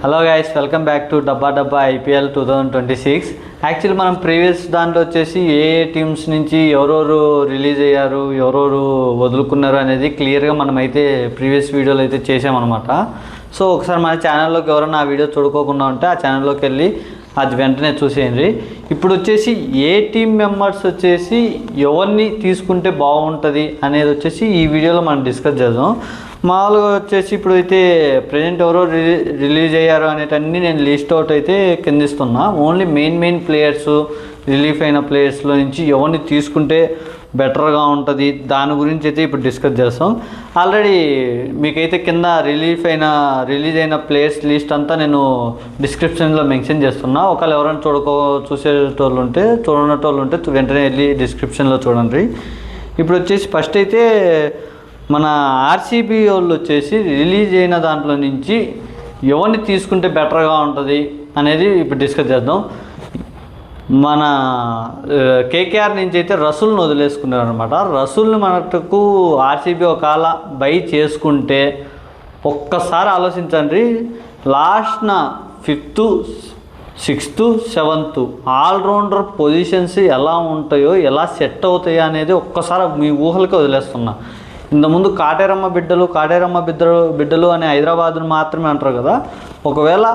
Hello guys, welcome back to డబ్బా డబ్బా IPL 2026. Actually మనం ప్రీవియస్ దాంట్లో వచ్చేసి ఏ టీమ్స్ నుంచి ఎవరెవరు రిలీజ్ అయ్యారు, ఎవరెవరు వదులుకున్నారు అనేది క్లియర్గా మనమైతే ప్రీవియస్ వీడియోలో అయితే చేసామన్నమాట. సో ఒకసారి మన ఛానల్లోకి ఎవరైనా ఆ వీడియో చూడుకోకుండా ఉంటే ఆ ఛానల్లోకి వెళ్ళి అది వెంటనే చూసేయండి. ఇప్పుడు వచ్చేసి ఏ టీమ్ మెంబర్స్ వచ్చేసి ఎవరిని తీసుకుంటే బాగుంటుంది అనేది వచ్చేసి ఈ వీడియోలో మనం డిస్కస్ చేద్దాం. మామూలుగా వచ్చేసి ఇప్పుడు అయితే ప్రజెంట్ ఎవరో రిలీజ్ అయ్యారు అనేటన్నీ నేను లిస్ట్ అవుట్ అయితే కిందిస్తున్నా. ఓన్లీ మెయిన్ ప్లేయర్స్, రిలీఫ్ అయిన ప్లేయర్స్లో నుంచి ఎవరిని తీసుకుంటే బెటర్గా ఉంటుంది దాని గురించి అయితే ఇప్పుడు డిస్కస్ చేస్తాం. ఆల్రెడీ మీకైతే కింద రిలీజ్ అయిన ప్లేయర్స్ లిస్ట్ అంతా నేను డిస్క్రిప్షన్లో మెన్షన్ చేస్తున్నా. ఒకవేళ ఎవరైనా చూడనటోళ్ళు ఉంటే వెంటనే వెళ్ళి డిస్క్రిప్షన్లో చూడండి. ఇప్పుడు వచ్చేసి ఫస్ట్ అయితే మన ఆర్సీబీ వాళ్ళు వచ్చేసి రిలీజ్ అయిన దాంట్లో నుంచి ఎవరిని తీసుకుంటే బెటర్గా ఉంటుంది అనేది ఇప్పుడు డిస్కస్ చేద్దాం. మన కేకేఆర్ నుంచి అయితే రసూల్ని వదిలేసుకున్నారు అనమాట. రసూల్ని మనకు ఆర్సీబీ ఒకవేళ బై చేసుకుంటే ఒక్కసారి ఆలోచించండి, లాస్ట్న 5th, 6th, 7th allrounder positions ఎలా ఉంటాయో, ఎలా సెట్ అవుతాయో అనేది ఒక్కసారి మీ ఊహలకే వదిలేస్తున్నా. ఇంతకుముందు కాటేరమ్మ బిడ్డలు అనే హైదరాబాద్ను మాత్రమే అంటారు కదా. ఒకవేళ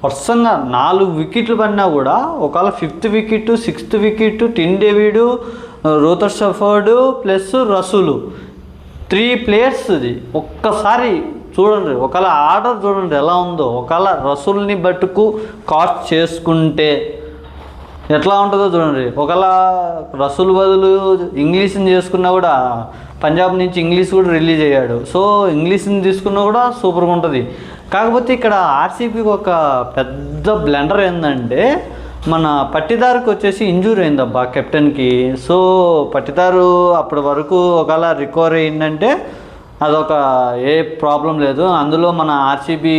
వర్షంగా 4 వికెట్లు పడినా కూడా ఒకవేళ 5th వికెట్, 6th వికెట్, టిన్ David, router shepherd plus Rasool 3 ప్లేయర్స్ది ఒక్కసారి చూడండి. ఒకవేళ ఆర్డర్ చూడండి ఎలా ఉందో. ఒకవేళ రసూల్ని బట్టుకు కాస్ట్ చేసుకుంటే ఎట్లా ఉంటుందో చూడండి. ఒకవేళ రసూల్ బదులు ఇంగ్లీష్ని చేసుకున్నా కూడా, పంజాబ్ నుంచి ఇంగ్లీష్ కూడా రిలీజ్ అయ్యాడు. సో ఇంగ్లీష్ని తీసుకున్నా కూడా సూపర్గా ఉంటుంది. కాకపోతే ఇక్కడ ఆర్సీబీకి ఒక పెద్ద బ్లెండర్ ఏంటంటే, మన పట్టిదారుకి వచ్చేసి ఇంజూరీ అయిందబ్బా కెప్టెన్కి. సో పట్టిదారు అప్పటి వరకు ఒకవేళ రికవర్ అయిందంటే అదొక ఏ ప్రాబ్లం లేదు. అందులో మన ఆర్సీబీ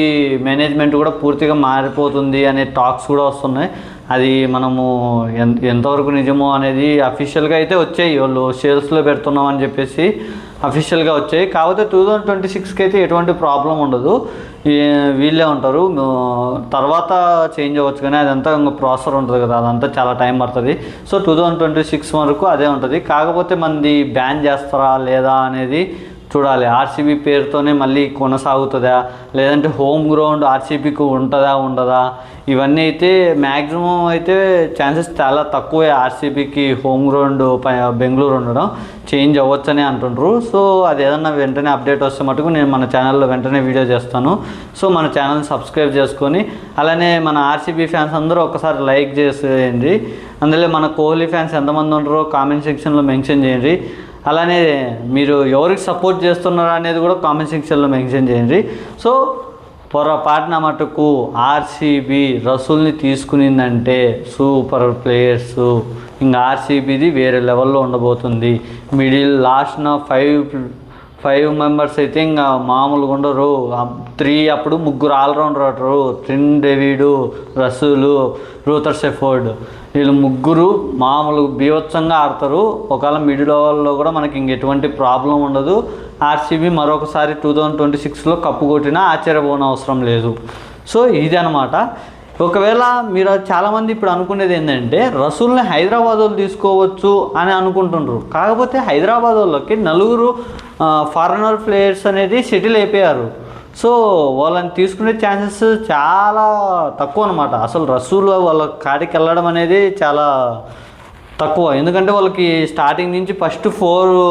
మేనేజ్మెంట్ కూడా పూర్తిగా మారిపోతుంది అనే టాక్స్ కూడా వస్తున్నాయి. అది మనము ఎంతవరకు నిజమో అనేది అఫీషియల్గా అయితే వచ్చాయి. వాళ్ళు సేల్స్లో పెడుతున్నామని చెప్పేసి అఫీషియల్గా వచ్చాయి. కాకపోతే 2026కి అయితే ఎటువంటి ప్రాబ్లం ఉండదు, వీళ్ళే ఉంటారు. తర్వాత చేంజ్ అవ్వచ్చు కానీ అదంతా ఇంకా ప్రాసెసర్ ఉంటుంది కదా, అదంతా చాలా టైం పడుతుంది. సో 2026 వరకు అదే ఉంటుంది. కాకపోతే మనది బ్యాన్ చేస్తారా లేదా అనేది చూడాలి. ఆర్సీబీ పేరుతోనే మళ్ళీ కొనసాగుతుందా, లేదంటే హోమ్ గ్రౌండ్ ఆర్సీబీకి ఉంటుందా ఉండదా, ఇవన్నీ అయితే మ్యాక్సిమం అయితే ఛాన్సెస్ చాలా తక్కువే ఆర్సీబీకి హోమ్ గ్రౌండ్ బెంగళూరు ఉండడం. చేంజ్ అవ్వచ్చని అంటుండ్రు. సో అది ఏదన్నా వెంటనే అప్డేట్ వస్తే మటుకు నేను మన ఛానల్లో వెంటనే వీడియో చేస్తాను. సో మన ఛానల్ని సబ్స్క్రైబ్ చేసుకొని, అలానే మన ఆర్సీబీ ఫ్యాన్స్ అందరూ ఒకసారి లైక్ చేసేయండి. అందులో మన కోహ్లీ ఫ్యాన్స్ ఎంతమంది ఉంటారో కామెంట్ సెక్షన్లో మెన్షన్ చేయండి. అలానే మీరు ఎవరికి సపోర్ట్ చేస్తున్నారా అనేది కూడా కామెంట్ సెక్షన్లో మెన్షన్ చేయండి. సో పొరపాటున మటుకు ఆర్సీబీ రసూల్ని తీసుకునిందంటే సూపర్ ప్లేయర్స్, ఇంకా ఆర్సీబీది వేరే లెవెల్లో ఉండబోతుంది. మిడిల్ లాస్ట్న 5 మెంబర్స్ అయితే ఇంకా మామూలుగా ఉండరు. 3 అప్పుడు 3 ఆల్రౌండర్ ఆడరు. టిన్ డేవిడ్, రసూలు, రూటర్ షెఫర్డ్, వీళ్ళు 3 మామూలు బీభత్సంగా ఆడతారు. ఒకవేళ మిడిల్ ఓవర్లో కూడా మనకి ఇంకెటువంటి ప్రాబ్లం ఉండదు. ఆర్సీబీ మరొకసారి 2026లో కప్పు కొట్టినా ఆశ్చర్యపోన అవసరం లేదు. సో ఇది అనమాట. ఒకవేళ మీరు చాలామంది ఇప్పుడు అనుకునేది ఏంటంటే రసూల్ని హైదరాబాద్ వాళ్ళు తీసుకోవచ్చు అని అనుకుంటుండ్రు. కాకపోతే హైదరాబాద్ వాళ్ళకి 4 ఫారినర్ ప్లేయర్స్ అనేది సెటిల్ అయిపోయారు. సో వాళ్ళని తీసుకునే ఛాన్సెస్ చాలా తక్కువ అనమాట. అసలు రసూల్ వాళ్ళ కాడికి వెళ్ళడం అనేది చాలా తక్కువ. ఎందుకంటే వాళ్ళకి స్టార్టింగ్ నుంచి ఫస్ట్ 4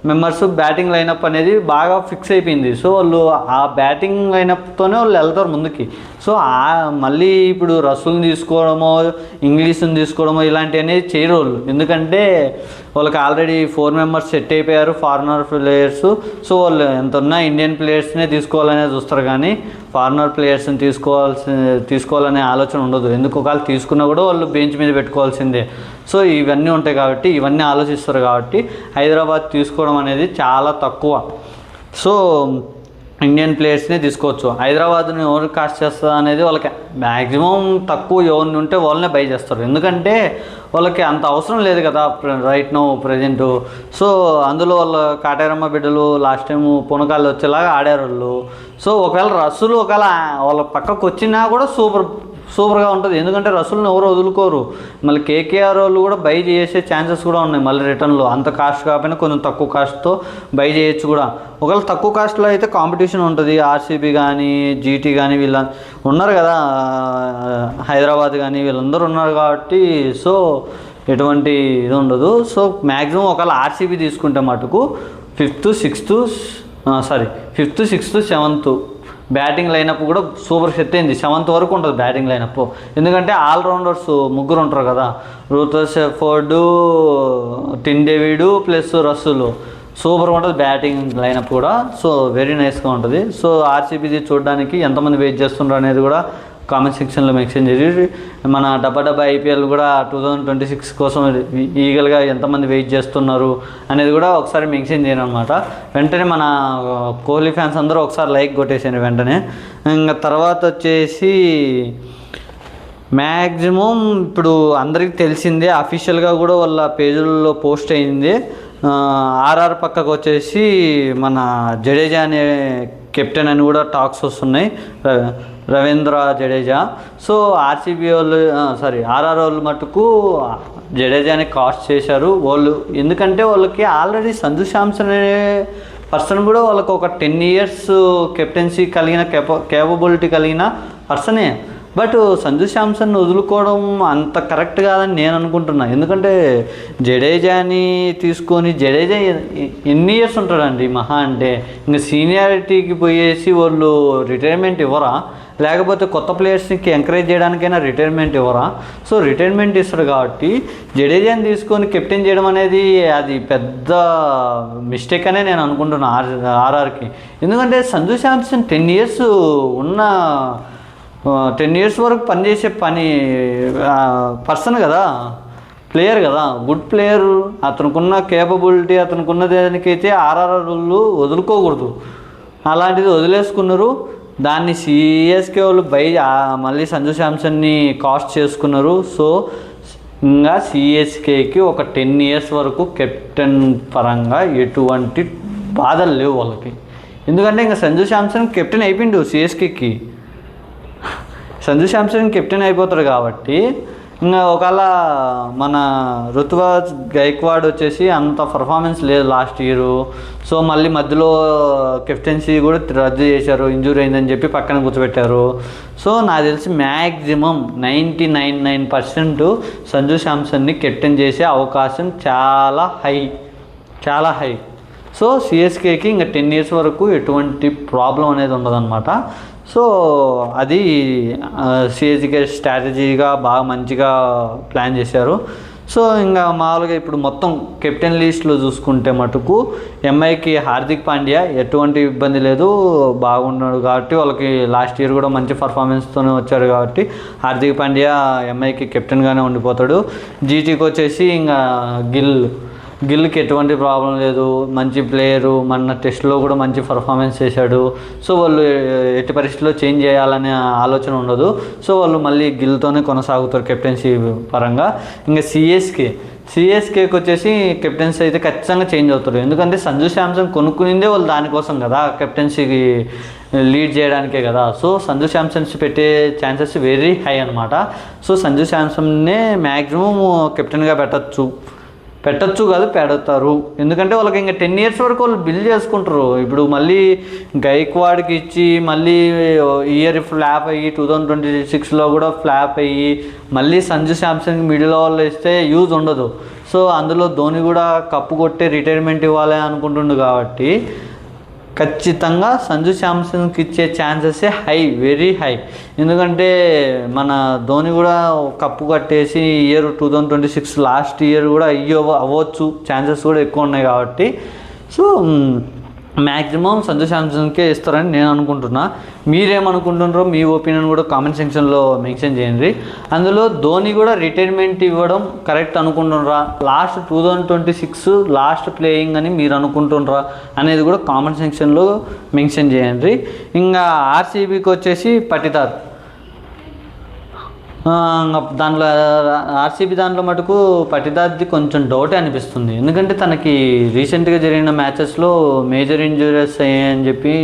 మెంబర్స్ బ్యాటింగ్ లైనప్ అనేది బాగా ఫిక్స్ అయిపోయింది. సో వాళ్ళు ఆ బ్యాటింగ్ లైనప్తోనే వాళ్ళు వెళ్తారు ముందుకి. సో మళ్ళీ ఇప్పుడు రసూల్ని తీసుకోవడమో, ఇంగ్లీష్ని తీసుకోవడమో ఇలాంటివన్నీ చేయరు వాళ్ళు. ఎందుకంటే వాళ్ళకి ఆల్రెడీ 4 మెంబర్స్ సెట్ అయిపోయారు ఫారినర్ ప్లేయర్స్. సో వాళ్ళు ఎంత ఉన్నా ఇండియన్ ప్లేయర్స్నే తీసుకోవాలనే చూస్తారు కానీ ఫారినర్ ప్లేయర్స్ని తీసుకోవాలనే ఆలోచన ఉండదు. ఎందుకు ఒకవేళ తీసుకున్నా కూడా వాళ్ళు బెంచ్ మీద పెట్టుకోవాల్సిందే. సో ఇవన్నీ ఉంటాయి కాబట్టి, ఇవన్నీ ఆలోచిస్తారు కాబట్టి హైదరాబాద్ తీసుకోవడం అనేది చాలా తక్కువ. సో ఇండియన్ ప్లేయర్స్ని తీసుకోవచ్చు. హైదరాబాద్ని ఎవరు కాస్ట్ చేస్తుంది అనేది వాళ్ళకి మ్యాక్సిమం తక్కువ ఎవరిని ఉంటే వాళ్ళనే బై చేస్తారు, ఎందుకంటే వాళ్ళకి అంత అవసరం లేదు కదా రైట్ నో ప్రజెంట్. సో అందులో వాళ్ళ కాటేరమ్మ బిడ్డలు లాస్ట్ టైం పునకాలు వచ్చేలాగా ఆడారు వాళ్ళు. సో ఒకవేళ రసూలు ఒకవేళ వాళ్ళ పక్కకు వచ్చినా కూడా సూపర్గా ఉంటుంది, ఎందుకంటే రసూల్ని ఎవరు వదులుకోరు. మళ్ళీ కేకేఆర్ వాళ్ళు కూడా బై చేసే ఛాన్సెస్ కూడా ఉన్నాయి మళ్ళీ రిటర్న్లో, అంత కాస్ట్ కాకపోయినా కొంచెం తక్కువ కాస్ట్తో బై చేయొచ్చు కూడా. ఒకవేళ తక్కువ కాస్ట్లో అయితే కాంపిటీషన్ ఉంటుంది, ఆర్సీబీ కానీ జీటీ కానీ వీళ్ళ ఉన్నారు కదా, హైదరాబాద్ కానీ వీళ్ళందరూ ఉన్నారు కాబట్టి సో ఎటువంటి ఇది ఉండదు. సో మ్యాక్సిమం ఒకవేళ ఆర్సీబీ తీసుకుంటే మటుకు 5th, 6th, 7th batting lineup కూడా సూపర్ సెట్ అయింది. 7th వరకు ఉంటుంది బ్యాటింగ్ లైనప్, ఎందుకంటే ఆల్రౌండర్స్ ముగ్గురు ఉంటారు కదా, Rutherford, Tim David plus Rasool, సూపర్గా ఉంటుంది బ్యాటింగ్ లైనప్ కూడా. సో వెరీ నైస్గా ఉంటుంది. సో ఆర్సీబీది చూడడానికి ఎంతమంది వెయిట్ చేస్తున్నారు అనేది కూడా కామెంట్ సెక్షన్లో మెన్షన్ చేసి, మన డబ్బా ఐపీఎల్ కూడా 2026 కోసం ఈగల్గా ఎంతమంది వెయిట్ చేస్తున్నారు అనేది కూడా ఒకసారి మెన్షన్ చేయను అనమాట. వెంటనే మన కోహ్లీ ఫ్యాన్స్ అందరూ ఒకసారి లైక్ కొట్టేసాను వెంటనే. ఇంకా తర్వాత వచ్చేసి మ్యాక్సిమం ఇప్పుడు అందరికీ తెలిసిందే, అఫీషియల్గా కూడా వాళ్ళ పేజీలలో పోస్ట్ అయింది. ఆర్ఆర్ పక్కకు వచ్చేసి మన జడేజా అనే కెప్టెన్ అని కూడా టాక్స్ వస్తున్నాయి, రవీంద్ర జడేజా. సో ఆర్సీబీ వాళ్ళు ఆర్ఆర్ వాళ్ళు మటుకు జడేజాని కాస్ట్ చేశారు వాళ్ళు, ఎందుకంటే వాళ్ళకి ఆల్రెడీ సంజు శాంసన్ అనే పర్సన్ కూడా వాళ్ళకు ఒక 10 years కెప్టెన్సీ కలిగిన కేపబిలిటీ కలిగిన పర్సనే. బట్ సంజు శాంసన్ వదులుకోవడం అంత కరెక్ట్ కాదని నేను అనుకుంటున్నా, ఎందుకంటే జడేజాని తీసుకొని జడేజా ఎన్ని ఇయర్స్ ఉంటాడండి మహా అంటే, ఇంకా సీనియారిటీకి పోయేసి వాళ్ళు రిటైర్మెంట్ ఇవ్వరా, లేకపోతే కొత్త ప్లేయర్స్కి ఎంకరేజ్ చేయడానికైనా రిటైర్మెంట్ ఇవ్వరా? సో రిటైర్మెంట్ ఇస్తాడు కాబట్టి జడేజాని తీసుకొని కెప్టెన్ చేయడం అనేది అది పెద్ద మిస్టేక్ అనే నేను అనుకుంటున్నా ఆర్ఆర్కి. ఎందుకంటే సంజు శాంసన్ 10 years ఉన్న 10 years వరకు పనిచేసే పర్సన్ కదా, ప్లేయర్ కదా, గుడ్ ప్లేయర్, అతనుకున్న కేపబిలిటీ అతనుకున్న దానికైతే ఆర్ఆర్ వాళ్ళు వదులుకోకూడదు. అలాంటిది వదిలేసుకున్నారు, దాన్ని సిఎస్కే వాళ్ళు మళ్ళీ సంజు శాంసన్ని కాస్ట్ చేసుకున్నారు. సో ఇంకా సిఎస్కేకి ఒక 10 years వరకు కెప్టెన్ పరంగా ఎటువంటి బాధలు లేవు వాళ్ళకి, ఎందుకంటే ఇంకా సంజు శాంసన్ కెప్టెన్ అయిపోయిండు సిఎస్కేకి, సంజు శాంసన్ కెప్టెన్ అయిపోతారు కాబట్టి. ఇంకా ఒకవేళ మన రుతురాజ్ గైక్వాడ్ వచ్చేసి అంత పర్ఫార్మెన్స్ లేదు లాస్ట్ ఇయర్. సో మళ్ళీ మధ్యలో కెప్టెన్సీ కూడా రద్దు చేశారు, ఇంజూరీ అయిందని చెప్పి పక్కన కూర్చోబెట్టారు. సో నాకు తెలిసి మ్యాక్సిమం 99% సంజు శాంసన్ని కెప్టెన్ చేసే అవకాశం చాలా హై. సో సిఎస్కేకి ఇంకా 10 years వరకు ఎటువంటి ప్రాబ్లం అనేది ఉండదన్నమాట. సో అది సిఎస్కే స్ట్రాటజీగా బాగా మంచిగా ప్లాన్ చేశారు. సో ఇంకా మామూలుగా ఇప్పుడు మొత్తం కెప్టెన్ లిస్ట్లో చూసుకుంటే మటుకు ఎంఐకి హార్దిక్ పాండ్యా ఎటువంటి ఇబ్బంది లేదు, బాగున్నాడు కాబట్టి వాళ్ళకి లాస్ట్ ఇయర్ కూడా మంచి పర్ఫార్మెన్స్తోనే వచ్చారు కాబట్టి హార్దిక్ పాండ్యా ఎంఐకి కెప్టెన్గానే ఉండిపోతాడు. జీటీకి వచ్చేసి ఇంకా గిల్కి ఎటువంటి ప్రాబ్లం లేదు, మంచి ప్లేయరు, మన టెస్ట్లో కూడా మంచి పర్ఫార్మెన్స్ చేశాడు. సో వాళ్ళు ఎట్టి పరిస్థితుల్లో చేంజ్ చేయాలనే ఆలోచన ఉండదు. సో వాళ్ళు మళ్ళీ గిల్తోనే కొనసాగుతారు కెప్టెన్సీ పరంగా. ఇంకా సిఎస్కేకి వచ్చేసి కెప్టెన్సీ అయితే ఖచ్చితంగా చేంజ్ అవుతారు, ఎందుకంటే సంజు శాంసన్ కొనుక్కునిందే వాళ్ళు దానికోసం కదా, కెప్టెన్సీకి లీడ్ చేయడానికే కదా. సో సంజు శాంసన్స్ పెట్టే ఛాన్సెస్ వెరీ హై అనమాట. సో సంజు శాంసన్నే మ్యాక్సిమం కెప్టెన్గా పెట్టచ్చు కాదు పెడతారు, ఎందుకంటే వాళ్ళకి ఇంకా 10 years వరకు వాళ్ళు బిల్డ్ చేసుకుంటారు. ఇప్పుడు మళ్ళీ గైక్వాడ్కి ఇచ్చి మళ్ళీ ఇయర్ ఫ్లాప్ అయ్యి 2026లో కూడా ఫ్లాప్ అయ్యి మళ్ళీ సంజు శాంసన్కి మిడిల్ ఓవర్లో ఇస్తే యూజ్ ఉండదు. సో అందులో ధోని కూడా కప్పు కొట్టే రిటైర్మెంట్ ఇవ్వాలి అనుకుంటుండు కాబట్టి ఖచ్చితంగా సంజు శాంసన్కి ఇచ్చే ఛాన్సెస్ వెరీ హై, ఎందుకంటే మన ధోని కూడా కప్పు కట్టేసి ఇయర్ 2026 లాస్ట్ ఇయర్ కూడా అవ్వచ్చు, ఛాన్సెస్ కూడా ఎక్కువ ఉన్నాయి కాబట్టి. సో మ్యాక్సిమం సంజు శాంసన్కే ఇస్తారని నేను అనుకుంటున్నా. మీరేమనుకుంటున్నారో మీ ఒపీనియన్ కూడా కామెంట్ సెక్షన్లో మెన్షన్ చేయండి. అందులో ధోని కూడా రిటైర్మెంట్ ఇవ్వడం కరెక్ట్ అనుకుంటున్నారా, లాస్ట్ 2026 లాస్ట్ ప్లేయింగ్ అని మీరు అనుకుంటున్నారా అనేది కూడా కామెంట్ సెక్షన్లో మెన్షన్ చేయండి. ఇంకా ఆర్సీబీకి వచ్చేసి పటిదార్, దాంట్లో ఆర్సీబీ దాంట్లో మటుకు పటిదార్ది కొంచెం డౌటే అనిపిస్తుంది. ఎందుకంటే తనకి రీసెంట్గా జరిగిన మ్యాచెస్లో మేజర్ ఇంజురీస్ అయ్యాయని చెప్పి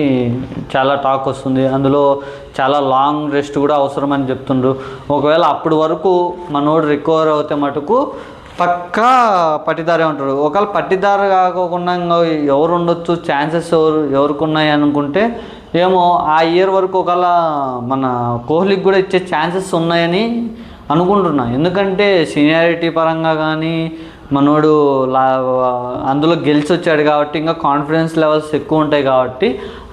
చాలా టాక్ వస్తుంది. అందులో చాలా లాంగ్ రెస్ట్ కూడా అవసరమని చెప్తుండ్రు. ఒకవేళ అప్పటి వరకు మనోడు రికవర్ అవుతే మటుకు పక్కా పట్టిదారే ఉంటాడు. ఒకవేళ పట్టిదారు కాకుండా ఎవరు ఉండొచ్చు, ఛాన్సెస్ ఎవరికి ఉన్నాయి అనుకుంటే ఏమో ఆ ఇయర్ వరకు ఒకవేళ మన కోహ్లీకి కూడా ఇచ్చే ఛాన్సెస్ ఉన్నాయని అనుకుంటున్నా. ఎందుకంటే సీనియారిటీ పరంగా కానీ మనోడు అందులో గెలిచి వచ్చాడు కాబట్టి ఇంకా కాన్ఫిడెన్స్ లెవెల్స్ ఎక్కువ ఉంటాయి కాబట్టి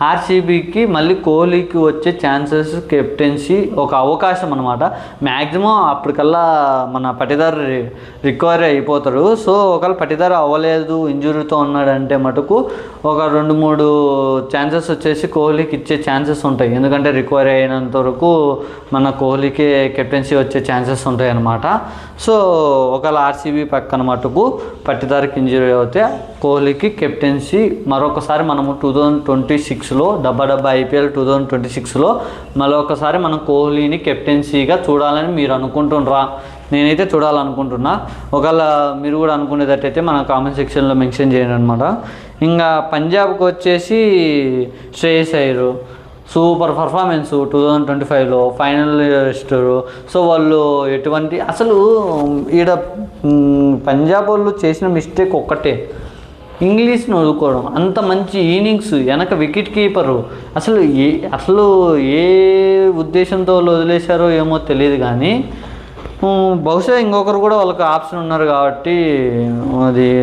ఆర్సీబీకి మళ్ళీ కోహ్లీకి వచ్చే ఛాన్సెస్, కెప్టెన్సీ ఒక అవకాశం అనమాట. మ్యాక్సిమం అప్పటికల్లా మన పటిదార్ రికవరీ అయిపోతాడు. సో ఒకవేళ పటిదార్ అవ్వలేదు, ఇంజురీతో ఉన్నాడంటే మటుకు ఒక 2-3 ఛాన్సెస్ వచ్చేసి కోహ్లీకి ఇచ్చే ఛాన్సెస్ ఉంటాయి. ఎందుకంటే రికవరీ అయినంత వరకు మన కోహ్లీకి కెప్టెన్సీ వచ్చే ఛాన్సెస్ ఉంటాయి అన్నమాట. సో ఒకవేళ ఆర్సీబీ పక్కన మటుకు పట్టిదారికి ఇంజరీ అవుతే కోహ్లీకి కెప్టెన్సీ మరొకసారి మనము 2026లో డబ్బా ఐపీఎల్ 2026లో మరొకసారి మనం కోహ్లీని కెప్టెన్సీగా చూడాలని మీరు అనుకుంటున్నారా? నేనైతే చూడాలనుకుంటున్నా. ఒకవేళ మీరు కూడా అనుకునేటట్టయితే మన కామెంట్ సెక్షన్లో మెన్షన్ చేయండి అనమాట. ఇంకా పంజాబ్కి వచ్చేసి శ్రేయస్ అయ్యర్ సూపర్ పర్ఫార్మెన్స్ 2025లో ఫైనల్ ఇస్తారు. సో వాళ్ళు ఎటువంటి అసలు ఈడ పంజాబ్ వాళ్ళు చేసిన మిస్టేక్ ఒక్కటే, ఇంగ్లీష్ని వదులుకోవడం. అంత మంచి ఇన్నింగ్స్ వెనక వికెట్ కీపరు అసలు ఏ ఉద్దేశంతో వాళ్ళు వదిలేశారో ఏమో తెలియదు. కానీ బహుశా ఇంకొకరు కూడా వాళ్ళకి ఆప్షన్ ఉన్నారు కాబట్టి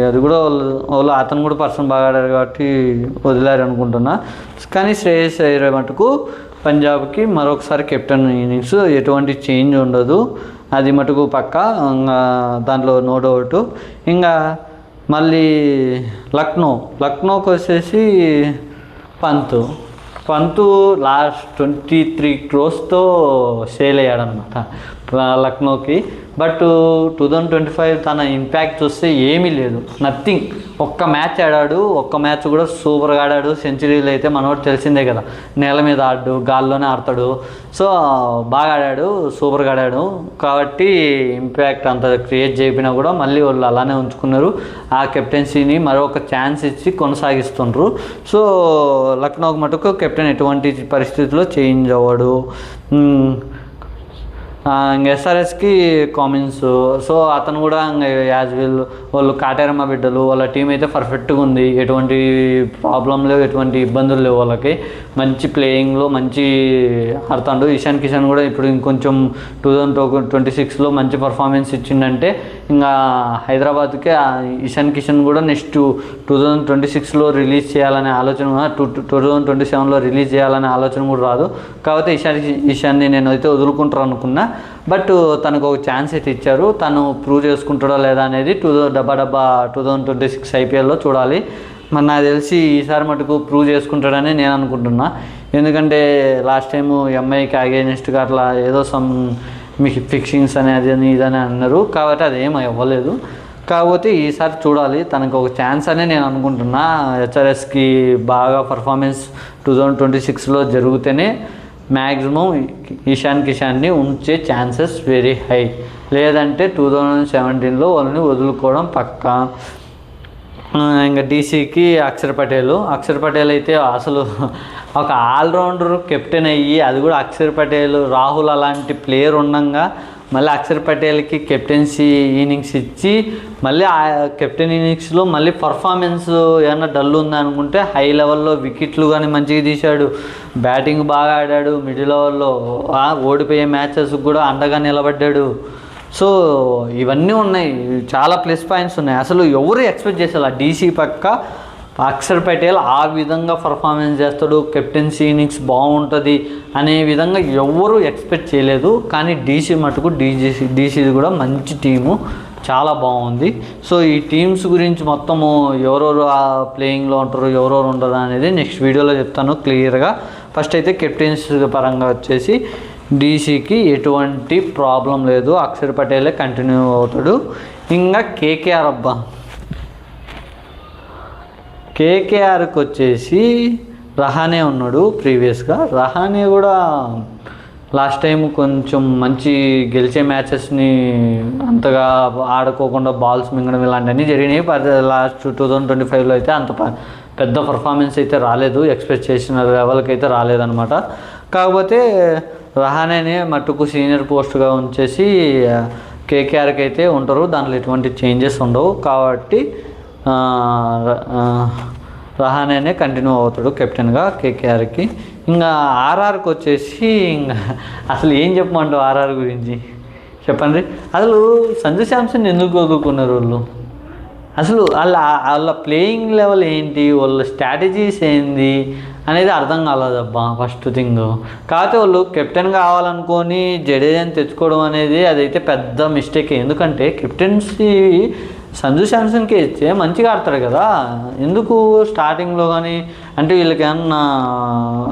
అది కూడా వాళ్ళు అతను కూడా పర్సన్ బాగా ఆడారు కాబట్టి వదిలేరు అనుకుంటున్నా. కానీ శ్రేయస్ అయ్యర్ మటుకు పంజాబ్కి మరొకసారి కెప్టెన్ ఇన్నింగ్స్ ఎటువంటి చేంజ్ ఉండదు, అది మటుకు పక్కా, దాంట్లో నో డౌట్. ఇంకా మళ్ళీ లక్నోకి వచ్చేసి పంతు లాస్ట్ 23 crores సేల్ అయ్యాడనమాట లక్నోకి. బట్ 2025 తన ఇంపాక్ట్ చూస్తే ఏమీ లేదు, నథింగ్. ఒక్క మ్యాచ్ ఆడాడు, ఒక్క మ్యాచ్ కూడా సూపర్గా ఆడాడు. సెంచరీలు అయితే మనోడు తెలిసిందే కదా, నేల మీద ఆడాడు, గాల్లోనే ఆడతాడు. సో బాగా ఆడాడు, సూపర్గా ఆడాడు. కాబట్టి ఇంపాక్ట్ అంత క్రియేట్ చేయకపోయినా కూడా మళ్ళీ వాళ్ళు అలానే ఉంచుకున్నారు. ఆ కెప్టెన్సీని మరొక ఛాన్స్ ఇచ్చి కొనసాగిస్తుండ్రు. సో లక్నోకి మటుకు కెప్టెన్ ఎటువంటి పరిస్థితుల్లో చేంజ్ అవ్వడు. ఇంకా ఎస్ఆర్ఎస్కి కామిన్స్, సో అతను కూడా ఇంకా యాజ్ వెల్ వాళ్ళు కాటేరమ్మ బిడ్డలు, వాళ్ళ టీం అయితే పర్ఫెక్ట్గా ఉంది, ఎటువంటి ప్రాబ్లం లేవు, ఎటువంటి ఇబ్బందులు లేవు. వాళ్ళకి మంచి ప్లేయింగ్లో మంచి ఆడుతాడు. ఇషాన్ కిషన్ కూడా ఇప్పుడు ఇంకొంచెం 2026లో మంచి పర్ఫార్మెన్స్ ఇచ్చిందంటే ఇంకా హైదరాబాద్కి ఇషాన్ కిషన్ కూడా నెక్స్ట్ 2026లో రిలీజ్ చేయాలనే ఆలోచన, 2027లో రిలీజ్ చేయాలనే ఆలోచన కూడా రాదు. కాకపోతే ఇషాన్ని నేనైతే వదులుకుంటాను అనుకున్నా. బట్ తనకు ఒక ఛాన్స్ అయితే ఇచ్చారు, తను ప్రూవ్ చేసుకుంటాడో లేదా అనేది 2026 ఐపీఎల్లో చూడాలి. మరి నాకు తెలిసి ఈసారి మటుకు ప్రూవ్ చేసుకుంటాడని నేను అనుకుంటున్నా. ఎందుకంటే లాస్ట్ టైము ఎంఐకి అగైనెస్ట్గా అట్లా ఏదో మీకు ఫిక్సింగ్స్ అనేది ఇదని అన్నారు, కాబట్టి అది ఏమీ అవ్వలేదు. కాకపోతే ఈసారి చూడాలి, తనకు ఒక ఛాన్స్ అనే నేను అనుకుంటున్నా. హెచ్ఆర్ఎస్కి బాగా పర్ఫార్మెన్స్ 2026లో జరిగితేనే మ్యాక్సిమం ఇషాన్ కిషాన్ని ఉంచే ఛాన్సెస్ వెరీ హై. లేదంటే 2017లో వాళ్ళని వదులుకోవడం పక్కా. ఇంకా డీసీకి అక్షర్ పటేల్ అయితే అసలు ఒక ఆల్రౌండర్ కెప్టెన్ అయ్యి, అది కూడా అక్షర్ పటేల్, రాహుల్ అలాంటి ప్లేయర్ ఉండగా మళ్ళీ అక్షర్ పటేల్కి కెప్టెన్సీ ఇన్నింగ్స్ ఇచ్చి మళ్ళీ ఆ కెప్టెన్ ఇన్నింగ్స్లో మళ్ళీ పర్ఫార్మెన్స్ ఏమన్నా డల్ ఉందనుకుంటే హై లెవెల్లో వికెట్లు కానీ మంచిగా తీశాడు, బ్యాటింగ్ బాగా ఆడాడు, మిడిల్ ఓవర్లో ఓడిపోయే మ్యాచెస్ కూడా అండగా నిలబడ్డాడు. సో ఇవన్నీ ఉన్నాయి, చాలా ప్లస్ పాయింట్స్ ఉన్నాయి. అసలు ఎవరు ఎక్స్పెక్ట్ చేశారు డీసీ పక్క అక్షర్ పటేల్ ఆ విధంగా పర్ఫార్మెన్స్ చేస్తాడు, కెప్టెన్సీ ఇన్నింగ్స్ బాగుంటుంది అనే విధంగా ఎవరు ఎక్స్పెక్ట్ చేయలేదు. కానీ డీసీ మటుకు డీసీది కూడా మంచి టీము, చాలా బాగుంది. సో ఈ టీమ్స్ గురించి మొత్తము ఎవరెవరు ప్లేయింగ్లో ఉంటారు, ఎవరెవరు ఉండరు అనేది నెక్స్ట్ వీడియోలో చెప్తాను క్లియర్గా. ఫస్ట్ అయితే కెప్టెన్స్ పరంగా వచ్చేసి డీసీకి ఎటువంటి ప్రాబ్లం లేదు, అక్షర్ పటేలే కంటిన్యూ అవుతాడు. ఇంకా కేకేఆర్ అబ్బా, కేకేఆర్కి వచ్చేసి రహానే ఉన్నాడు ప్రీవియస్గా. రహానే కూడా లాస్ట్ టైం కొంచెం మంచి గెలిచే మ్యాచెస్ని అంతగా ఆడుకోకుండా బాల్స్ మింగడం ఇలాంటివన్నీ జరిగినాయి. లాస్ట్ 2025లో అయితే అంత పెద్ద పర్ఫార్మెన్స్ అయితే రాలేదు, ఎక్స్పెక్ట్ చేసిన లెవెల్కి అయితే రాలేదన్నమాట. కాకపోతే రహానేని మట్టుకు సీనియర్ పోస్ట్గా ఉంచేసి కేకేఆర్కి అయితే ఉంటారు, దాంట్లో ఎటువంటి చేంజెస్ ఉండవు. కాబట్టి రహానేనే కంటిన్యూ అవుతాడు కెప్టెన్గా కేకేఆర్కి. ఇంకా ఆర్ఆర్కి వచ్చేసి ఇంకా అసలు ఏం చెప్పమంటావు ఆర్ఆర్ గురించి చెప్పండి. అసలు సంజు శాంసన్ ఎందుకు వదులుకున్నారు వాళ్ళు? అసలు వాళ్ళ ప్లేయింగ్ లెవెల్ ఏంటి, వాళ్ళ స్ట్రాటజీస్ ఏంది అనేది అర్థం కాలేదబ్బా ఫస్ట్ థింగ్. కాకపోతే వాళ్ళు కెప్టెన్ కావాలనుకొని జడేజాని తెచ్చుకోవడం అనేది అదైతే పెద్ద మిస్టేక్. ఎందుకంటే కెప్టెన్సీ సంజు శాంసన్కి ఇచ్చే మంచిగా ఆడతాడు కదా, ఎందుకు స్టార్టింగ్లో కానీ అంటే వీళ్ళకి ఏమన్నా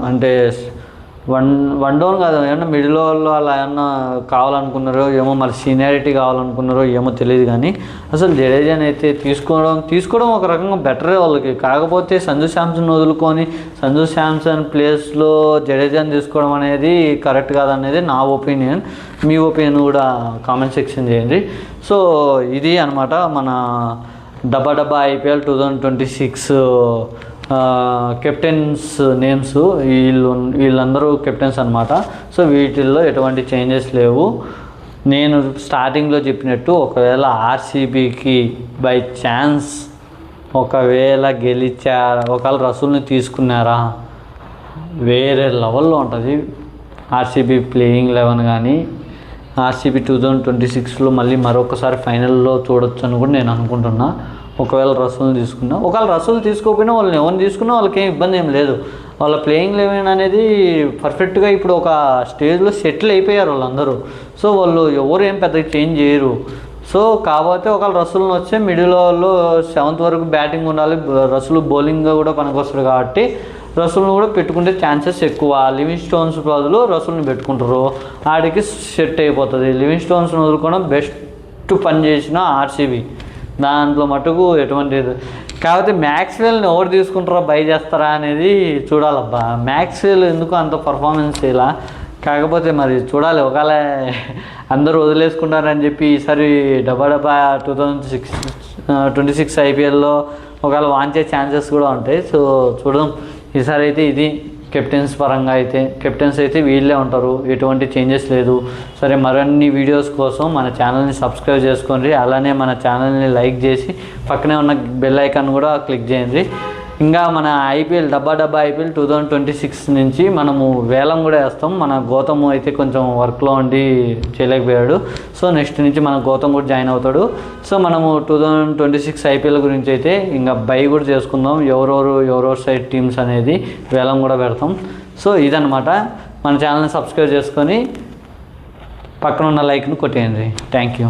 అంటే వన్ డౌన్ కాదు, ఏమన్నా మిడిల్ వాళ్ళు అలా ఏమన్నా కావాలనుకున్నారో ఏమో, మరి సీనియారిటీ కావాలనుకున్నారో ఏమో తెలియదు. కానీ అసలు జడేజాని అయితే తీసుకోవడం ఒక రకంగా బెటరే వాళ్ళకి. కాకపోతే సంజు శాంసన్ వదులుకొని సంజు శాంసన్ ప్లేస్లో జడేజాని తీసుకోవడం అనేది కరెక్ట్ కాదనేది నా ఒపీనియన్. మీ ఒపీనియన్ కూడా కామెంట్ సెక్షన్ చేయండి. సో ఇది అనమాట మన డబ్బా IPL 2026 కెప్టెన్స్ నేమ్స్. వీళ్ళందరూ కెప్టెన్స్ అనమాట. సో వీటిల్లో ఎటువంటి చేంజెస్ లేవు. నేను స్టార్టింగ్లో చెప్పినట్టు ఒకవేళ ఆర్సీబీకి బై ఛాన్స్ ఒకవేళ గెలిచారా, ఒకవేళ రసూల్ని తీసుకున్నారా, వేరే లెవెల్లో ఉంటుంది ఆర్సీబీ ప్లేయింగ్ 11 కానీ. ఆర్సీబీ 2026లో మళ్ళీ మరొకసారి ఫైనల్లో చూడొచ్చు అని కూడా నేను అనుకుంటున్నా. ఒకవేళ రసూల్ తీసుకున్నా, ఒకవేళ రసూల్ తీసుకోకపోయినా వాళ్ళని ఎవరిని తీసుకున్నా వాళ్ళకి ఏం ఇబ్బంది ఏం లేదు. వాళ్ళ ప్లేయింగ్ 11 అనేది పర్ఫెక్ట్గా ఇప్పుడు ఒక స్టేజ్లో సెటిల్ అయిపోయారు వాళ్ళందరూ. సో వాళ్ళు ఎవరు ఏం పెద్దగా చేంజ్ చేయరు. సో కాకపోతే ఒకవేళ రసూల్ని వచ్చే మిడిల్ ఓవర్లో 7th వరకు బ్యాటింగ్ ఉండాలి, రసూల్ బౌలింగ్గా కూడా పనికొస్తారు. కాబట్టి రసూల్ని కూడా పెట్టుకుంటే ఛాన్సెస్ ఎక్కువ. లివింగ్ స్టోన్స్ బదులు రసూల్ని పెట్టుకుంటారు, ఆడికి సెట్ అయిపోతుంది. లివింగ్ స్టోన్స్ని వదులుకోవడం బెస్ట్ పని చేసిన ఆర్సీబీ, దాంట్లో మటుకు ఎటువంటి. కాకపోతే మ్యాక్స్వెల్ని ఎవరు తీసుకుంటారో బై చేస్తారా అనేది చూడాలబ్బా. మ్యాక్స్వెల్ ఎందుకు అంత పర్ఫార్మెన్స్ ఇలా, కాకపోతే మరి చూడాలి. ఒకవేళ అందరూ వదిలేసుకుంటారని చెప్పి ఈసారి డబ్బా 2026 IPLలో ఒకవేళ వాంచే ఛాన్సెస్ కూడా ఉంటాయి. సో చూడడం ఈసారి అయితే ఇది కెప్టెన్స్ పరంగా అయితే కెప్టెన్స్ అయితే వీళ్ళే ఉంటారు, ఎటువంటి చేంజెస్ లేదు. సరే, మరిన్ని వీడియోస్ కోసం మన ఛానల్ని సబ్స్క్రైబ్ చేసుకోండి. అలానే మన ఛానల్ని లైక్ చేసి పక్కనే ఉన్న బెల్ ఐకాన్ కూడా క్లిక్ చేయండి. ఇంకా మన డబ్బా IPL 2026 నుంచి మనము వేలం కూడా వేస్తాం. మన గౌతమ్ అయితే కొంచెం వర్క్లో ఉండి చేయలేకపోయాడు. సో నెక్స్ట్ నుంచి మన గౌతమ్ కూడా జాయిన్ అవుతాడు. సో మనము 2026 IPL గురించి అయితే ఇంకా బై కూడా చేసుకుందాం. ఎవరెవరు సైడ్ టీమ్స్ అనేది వేలం కూడా పెడతాం. సో ఇదనమాట. మన ఛానల్ని సబ్స్క్రైబ్ చేసుకొని పక్కన ఉన్న లైక్ను కొట్టేయండి. Thank you.